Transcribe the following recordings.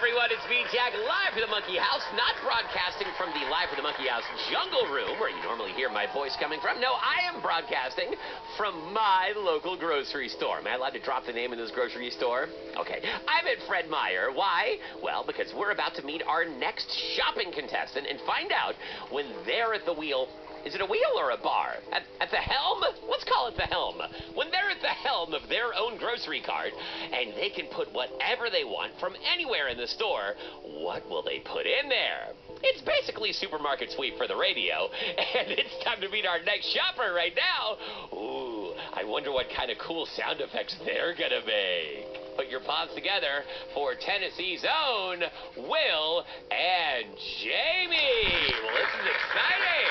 everyone, it's me, Jack, live from the Monkey House, not broadcasting from the Live from the Monkey House jungle room, where you normally hear my voice coming from. No, I am broadcasting from my local grocery store. Am I allowed to drop the name of this grocery store? Okay, I'm at Fred Meyer. Why? Well, because we're about to meet our next shopping contestant and find out when they're at the wheel. Is it a wheel or a bar? At the helm? Let's call it the helm. When they're at the helm of their own grocery cart, and they can put whatever they want from anywhere in the store, what will they put in there? It's basically supermarket sweep for the radio, and it's time to meet our next shopper right now. Ooh, I wonder what kind of cool sound effects they're gonna make. Put your palms together for Tennessee's own Will and Jamie. Well, this is exciting.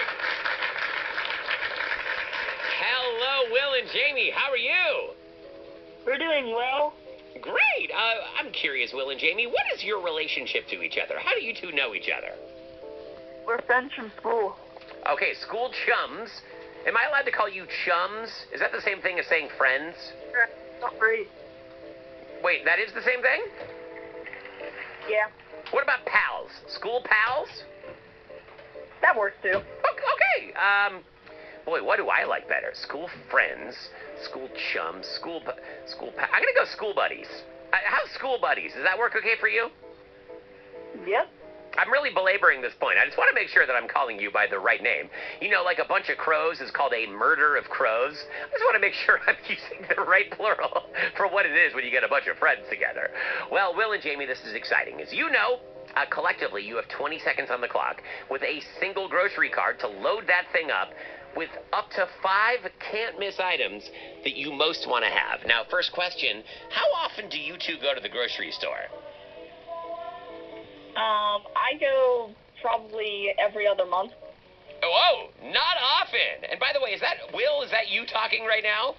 Hello, Will and Jamie. How are you? We're doing well. Great. I'm curious, Will and Jamie, what is your relationship to each other? How do you two know each other? We're friends from school. Okay, school chums. Am I allowed to call you chums? Is that the same thing as saying friends? Not great. Wait, that is the same thing? Yeah, What about pals? School pals? that works too. Okay. Boy, what do I like better? School friends, school chums, I'm gonna go school buddies. How's school buddies? Does that work okay for you? Yep. I'm really belaboring this point. I just want to make sure that I'm calling you by the right name. You know, like a bunch of crows is called a murder of crows. I just want to make sure I'm using the right plural for what it is when you get a bunch of friends together. Well, Will and Jamie, this is exciting. As you know, collectively, you have 20 seconds on the clock with a single grocery cart to load that thing up with up to 5 can't-miss items that you most want to have. Now, first question, how often do you two go to the grocery store? I go probably every other month. Oh, not often. And by the way, is that Will? Is that you talking right now?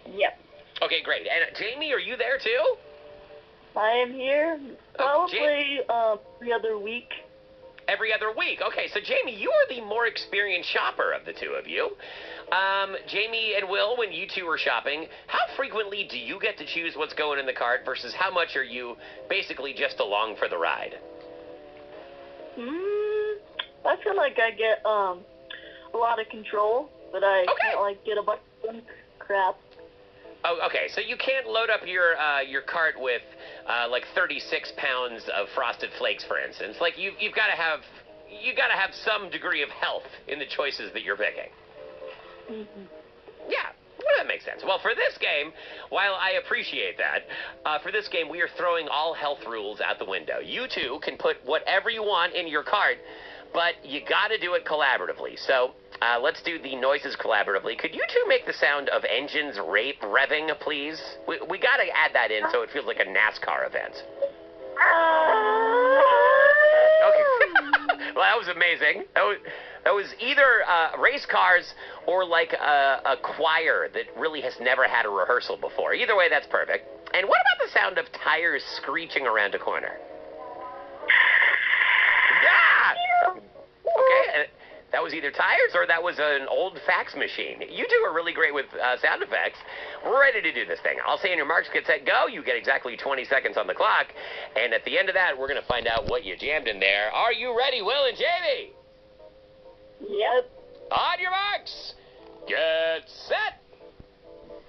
Yep. Okay, great. And Jamie, are you there too? I am here probably every other week. Every other week. Okay, so Jamie, you are the more experienced shopper of the two of you. Jamie and Will, when you two are shopping, how frequently do you get to choose what's going in the cart versus how much are you basically just along for the ride? I feel like I get a lot of control, but I can't get a bunch of crap. Oh, okay. So you can't load up your cart with 36 pounds of Frosted Flakes, for instance. Like you've got to have some degree of health in the choices that you're picking. Mm-hmm. Yeah. Well, that makes sense. Well, for this game, while I appreciate that, for this game we are throwing all health rules out the window. You two can put whatever you want in your cart, but you got to do it collaboratively. So let's do the noises collaboratively. Could you two make the sound of engines revving, please? We got to add that in so it feels like a NASCAR event. Okay. Well, that was amazing. That was either race cars or like a choir that really has never had a rehearsal before. Either way, that's perfect. And what about the sound of tires screeching around a corner? Okay, that was either tires or that was an old fax machine. You two are really great with sound effects. We're ready to do this thing. I'll say on your marks, get set, go. You get exactly 20 seconds on the clock. And at the end of that, we're going to find out what you jammed in there. Are you ready, Will and Jamie? Yep. On your marks, get set,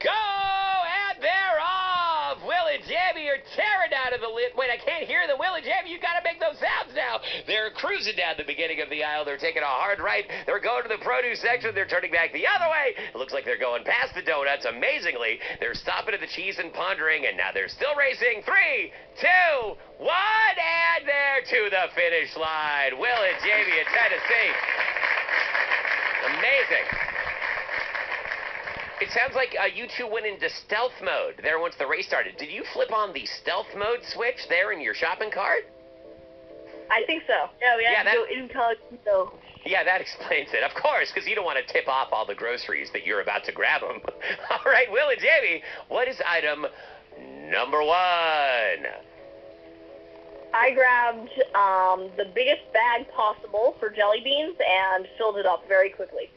go, and they're off. Will and Jamie are tearing out of the lid. Wait, I can't hear them. Will and Jamie, you got to make those sounds now. They're cruising down the beginning of the aisle. They're taking a hard right. They're going to the produce section. They're turning back the other way. It looks like they're going past the donuts. Amazingly, they're stopping at the cheese and pondering, and now they're still racing. 3, 2, 1, and they're to the finish line. Will and Jamie in Tennessee. Amazing. It sounds like you two went into stealth mode there once the race started. Did you flip on the stealth mode switch there in your shopping cart? I think so. Yeah, we had to go incognito. Yeah, that explains it. Of course, because you don't want to tip off all the groceries that you're about to grab them. All right, Will and Jamie, what is item number 1? I grabbed the biggest bag possible for jelly beans and filled it up very quickly.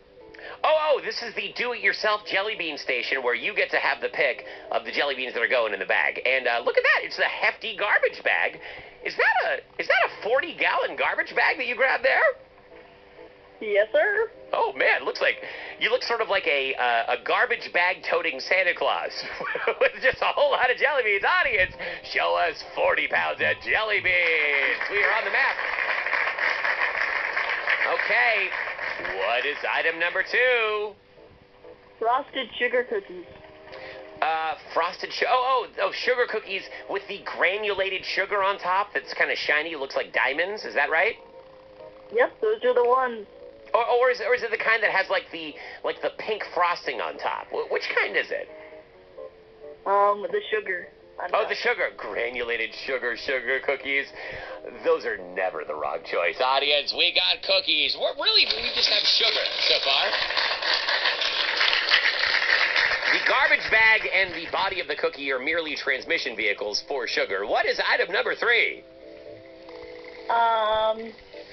Oh, this is the do-it-yourself jelly bean station where you get to have the pick of the jelly beans that are going in the bag. And look at that. It's a hefty garbage bag. is that a 40-gallon garbage bag that you grabbed there? Yes, sir. Oh man, you look sort of like a garbage bag toting Santa Claus with just a whole lot of jelly beans. Audience, show us 40 pounds of jelly beans. We are on the map. Okay, what is item number 2? Frosted sugar cookies. Frosted sugar cookies with the granulated sugar on top that's kind of shiny, looks like diamonds. Is that right? Yep, those are the ones. Or is it the kind that has like the pink frosting on top? Which kind is it? The sugar. The sugar. Granulated sugar cookies. Those are never the wrong choice. Audience, we got cookies. We just have sugar so far. The garbage bag and the body of the cookie are merely transmission vehicles for sugar. What is item number 3?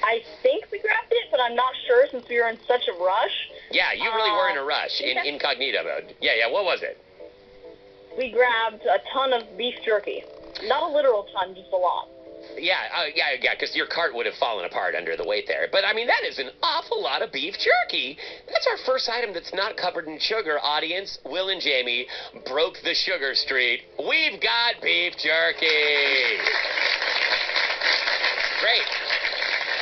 I think we grabbed it, but I'm not sure since we were in such a rush. Yeah, you really were in a rush, in incognito mode. Yeah, what was it? We grabbed a ton of beef jerky. Not a literal ton, just a lot. Yeah, because your cart would have fallen apart under the weight there. But, I mean, that is an awful lot of beef jerky. That's our first item that's not covered in sugar, audience. Will and Jamie broke the sugar street. We've got beef jerky. Great.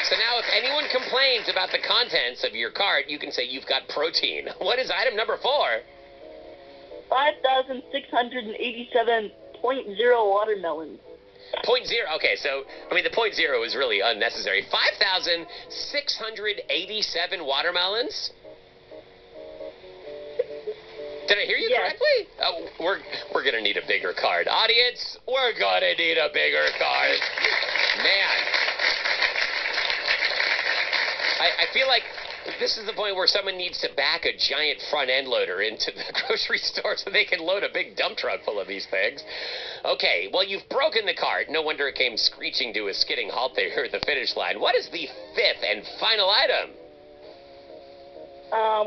So now if anyone complains about the contents of your cart, you can say you've got protein. What is item number 4? 5,687.0 watermelons. 0.0. Okay, so, I mean, the 0.0 is really unnecessary. 5,687 watermelons? Did I hear you correctly? Oh, we're going to need a bigger card. Audience, we're going to need a bigger card. Man. I feel like this is the point where someone needs to back a giant front end loader into the grocery store so they can load a big dump truck full of these things. Okay, well, you've broken the cart. No wonder it came screeching to a skidding halt there at the finish line. What is the 5th and final item?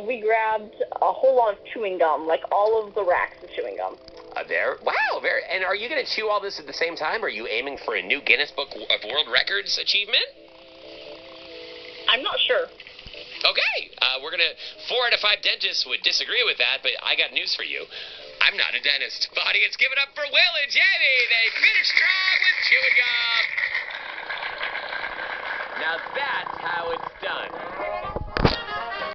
We grabbed a whole lot of chewing gum, like all of the racks of chewing gum. Wow, and are you going to chew all this at the same time? Are you aiming for a new Guinness Book of World Records achievement? I'm not sure. Okay, 4 out of 5 dentists would disagree with that, but I got news for you. I'm not a dentist. Audience, give it up for Will and Jamie. They finished strong with chewing gum. Now that's how it's done.